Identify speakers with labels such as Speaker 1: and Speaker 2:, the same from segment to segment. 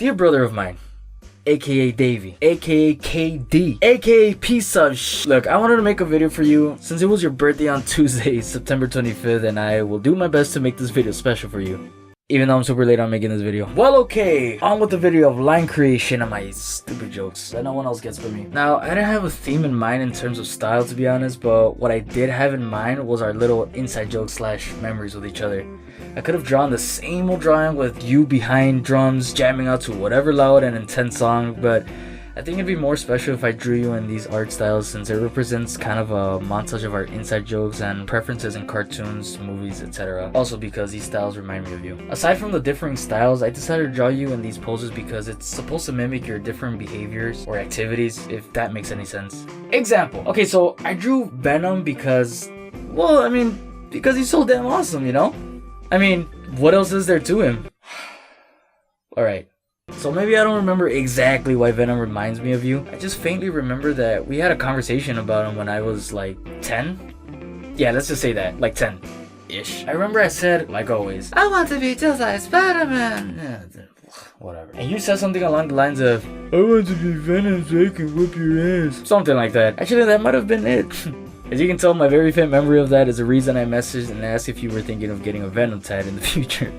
Speaker 1: Dear brother of mine, aka Davey, aka KD, aka piece of Look, I wanted to make a video for you since it was your birthday on Tuesday, September 25th, and I will do my best to make this video special for you. Even though I'm super late on making this video. Well, okay, on with the video of line creation and my stupid jokes that no one else gets but me. Now, I didn't have a theme in mind in terms of style, to be honest, but what I did have in mind was our little inside jokes / memories with each other. I could have drawn the same old drawing with you behind drums, jamming out to whatever loud and intense song, but I think it'd be more special if I drew you in these art styles since it represents kind of a montage of our inside jokes and preferences in cartoons, movies, etc. Also because these styles remind me of you. Aside from the differing styles, I decided to draw you in these poses because it's supposed to mimic your different behaviors or activities, if that makes any sense. Example. Okay, so I drew Venom because, well, I mean, because he's so damn awesome, you know? I mean, what else is there to him? Alright. So maybe I don't remember exactly why Venom reminds me of you. I just faintly remember that we had a conversation about him when I was like 10. Yeah, let's just say that, like 10-ish. I remember I said, like always, I want to be just like Spider-Man. Yeah, whatever. And you said something along the lines of, I want to be Venom so I can whoop your ass. Something like that. Actually, that might have been it. As you can tell, my very faint memory of that is the reason I messaged and asked if you were thinking of getting a Venom tat in the future.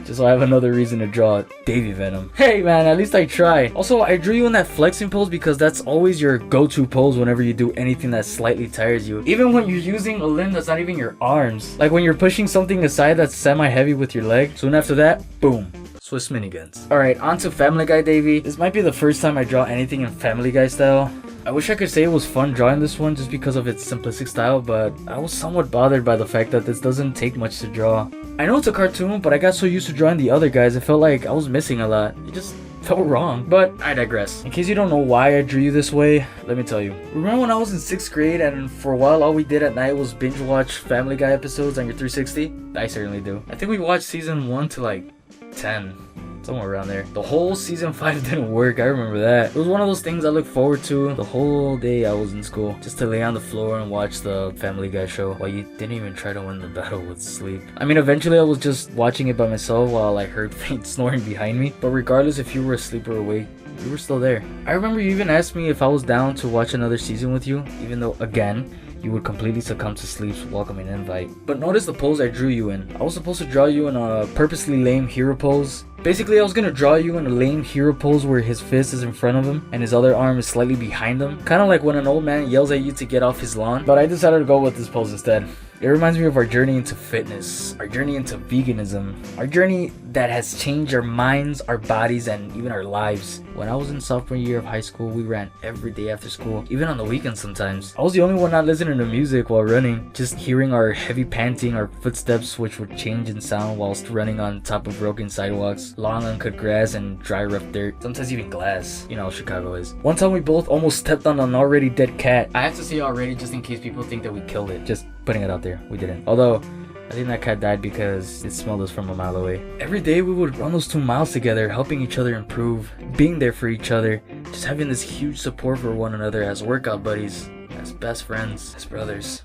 Speaker 1: Just so I have another reason to draw Davey Venom. Hey man, at least I try. Also, I drew you in that flexing pose because that's always your go-to pose whenever you do anything that slightly tires you. Even when you're using a limb that's not even your arms. Like when you're pushing something aside that's semi-heavy with your leg. Soon after that, boom. Swiss miniguns. Alright, on to Family Guy Davey. This might be the first time I draw anything in Family Guy style. I wish I could say it was fun drawing this one just because of its simplistic style, but I was somewhat bothered by the fact that this doesn't take much to draw. I know it's a cartoon, but I got so used to drawing the other guys, it felt like I was missing a lot. It just felt wrong, but I digress. In case you don't know why I drew you this way, let me tell you. Remember when I was in 6th grade and for a while all we did at night was binge watch Family Guy episodes on your 360? I certainly do. I think we watched season 1 to like 10. Somewhere around there. The whole season 5 didn't work, I remember that. It was one of those things I look forward to the whole day I was in school. Just to lay on the floor and watch the Family Guy show while you didn't even try to win the battle with sleep. I mean, eventually I was just watching it by myself while I heard faint snoring behind me. But regardless if you were asleep or awake, you were still there. I remember you even asked me if I was down to watch another season with you, even though, again, you would completely succumb to sleep's welcoming invite. But notice the pose I drew you in. I was supposed to draw you in a purposely lame hero pose. Basically, I was gonna draw you in a lame hero pose where his fist is in front of him and his other arm is slightly behind him. Kind of like when an old man yells at you to get off his lawn. But I decided to go with this pose instead. It reminds me of our journey into fitness, our journey into veganism, our journey that has changed our minds, our bodies, and even our lives. When I was in sophomore year of high school, we ran every day after school, even on the weekends sometimes. I was the only one not listening to music while running, just hearing our heavy panting, our footsteps which would change in sound whilst running on top of broken sidewalks, long uncut grass, and dry rough dirt, sometimes even glass. You know how Chicago is. One time we both almost stepped on an already dead cat. I have to say already just in case people think that we killed it. Just putting it out there, we didn't. Although, I think that cat died because it smelled us from a mile away. Every day we would run those 2 miles together, helping each other improve, being there for each other, just having this huge support for one another as workout buddies, as best friends, as brothers.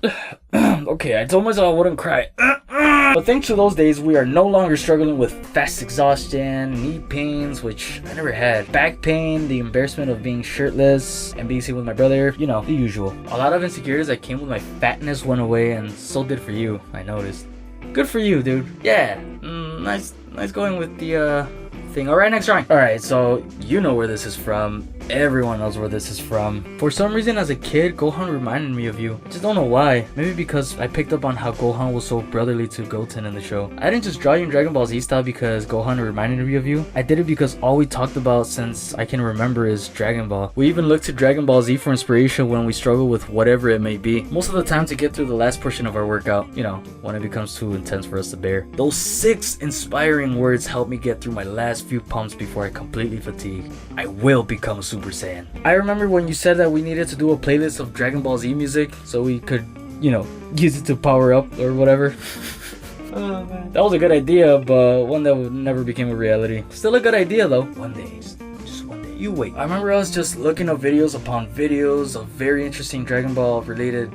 Speaker 1: Okay, I told myself I wouldn't cry. But thanks to those days, we are no longer struggling with fast exhaustion, knee pains, which I never had, back pain, the embarrassment of being shirtless, and being seen with my brother, you know, the usual. A lot of insecurities that came with my fatness went away, and so did for you, I noticed. Good for you, dude. Yeah, nice going with the, thing. Alright, next drawing. Alright, so you know where this is from. Everyone knows where this is from. For some reason, as a kid, Gohan reminded me of you. I just don't know why. Maybe because I picked up on how Gohan was so brotherly to Goten in the show. I didn't just draw you in Dragon Ball Z style because Gohan reminded me of you. I did it because all we talked about since I can remember is Dragon Ball. We even look to Dragon Ball Z for inspiration when we struggle with whatever it may be. Most of the time to get through the last portion of our workout, you know, when it becomes too intense for us to bear. Those 6 inspiring words helped me get through my last few pumps before I completely fatigue. I will become a Super Saiyan. I remember when you said that we needed to do a playlist of Dragon Ball Z music so we could, you know, use it to power up or whatever. Oh, man. That was a good idea, but one that never became a reality. Still a good idea though. One day, just one day. You wait. I remember I was just looking up videos upon videos of very interesting Dragon Ball related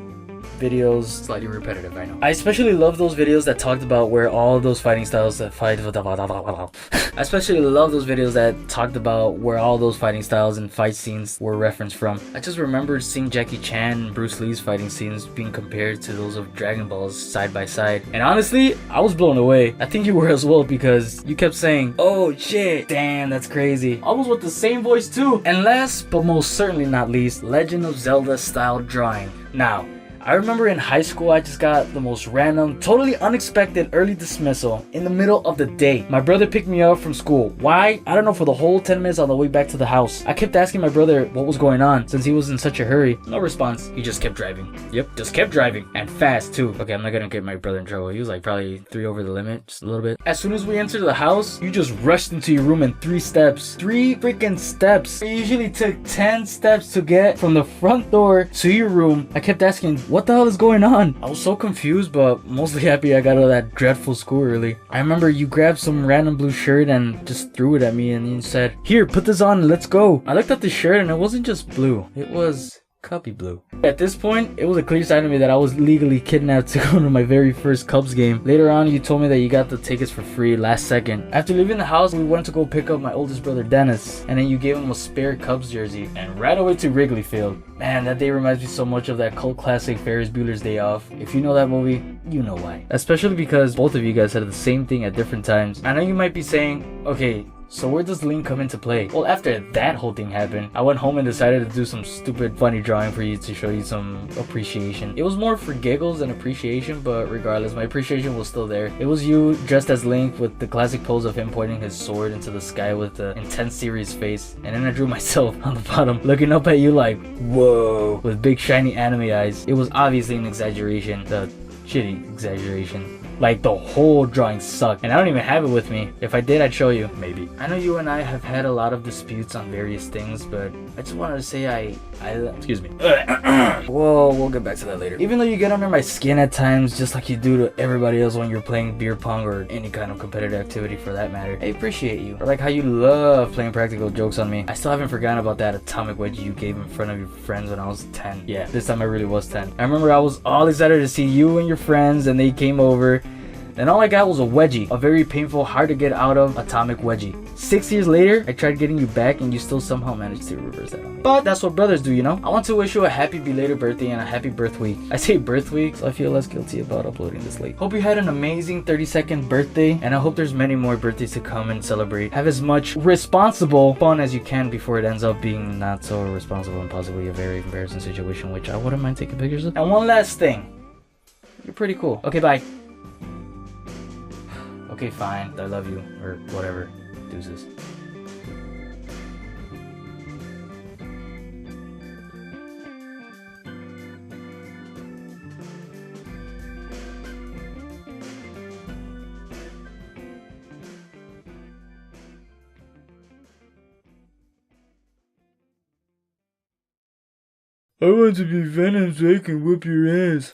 Speaker 1: videos, slightly repetitive, I know. I especially love those videos that talked about where all those fighting styles that fight. I especially love those videos that talked about where all those fighting styles and fight scenes were referenced from. I just remembered seeing Jackie Chan and Bruce Lee's fighting scenes being compared to those of Dragon Ball's side by side. And honestly, I was blown away. I think you were as well, because you kept saying, "Oh shit, damn, that's crazy." Almost with the same voice too. And last but most certainly not least, Legend of Zelda style drawing. Now, I remember in high school, I just got the most random, totally unexpected early dismissal in the middle of the day. My brother picked me up from school. Why? I don't know, for the whole 10 minutes on the way back to the house. I kept asking my brother what was going on since he was in such a hurry. No response. He just kept driving. Yep, just kept driving. And fast too. Okay, I'm not gonna get my brother in trouble. He was like probably 3 over the limit, just a little bit. As soon as we entered the house, you just rushed into your room in 3 steps. 3 freaking steps. It usually took 10 steps to get from the front door to your room. I kept asking, what the hell is going on? I was so confused, but mostly happy I got out of that dreadful school early. I remember you grabbed some random blue shirt and just threw it at me, and you said, "Here, put this on and let's go." I looked at the shirt and it wasn't just blue. It was Cubby blue. At this point, it was a clear sign to me that I was legally kidnapped to go to my very first Cubs game. Later on, you told me that you got the tickets for free last second. After leaving the house, we went to go pick up my oldest brother Dennis, and then you gave him a spare Cubs jersey and ran away to Wrigley Field. Man, that day reminds me so much of that cult classic Ferris Bueller's Day Off. If you know that movie, you know why. Especially because both of you guys said the same thing at different times. I know you might be saying, okay, so where does Link come into play? Well, after that whole thing happened, I went home and decided to do some stupid funny drawing for you to show you some appreciation. It was more for giggles than appreciation, but regardless, my appreciation was still there. It was you dressed as Link with the classic pose of him pointing his sword into the sky with the intense serious face. And then I drew myself on the bottom looking up at you like, whoa, with big shiny anime eyes. It was obviously an exaggeration, the shitty exaggeration. Like, the whole drawing sucked, and I don't even have it with me. If I did, I'd show you, maybe. I know you and I have had a lot of disputes on various things, but I just wanted to say excuse me. Whoa, we'll get back to that later. Even though you get under my skin at times, just like you do to everybody else when you're playing beer pong or any kind of competitive activity for that matter, I appreciate you. Or like how you love playing practical jokes on me. I still haven't forgotten about that atomic wedgie you gave in front of your friends when I was 10. Yeah, this time I really was 10. I remember I was all excited to see you and your friends, and they came over. And all I got was a wedgie, a very painful, hard to get out of atomic wedgie. 6 years later, I tried getting you back and you still somehow managed to reverse that on me. But that's what brothers do, you know? I want to wish you a happy belated birthday and a happy birth week. I say birth week, so I feel less guilty about uploading this late. Hope you had an amazing 32nd birthday, and I hope there's many more birthdays to come and celebrate. Have as much responsible fun as you can before it ends up being not so responsible and possibly a very embarrassing situation, which I wouldn't mind taking pictures of. And one last thing. You're pretty cool. Okay, bye. Okay, fine. I love you. Or whatever. Deuces. I want to be Venom so I can whoop your ass.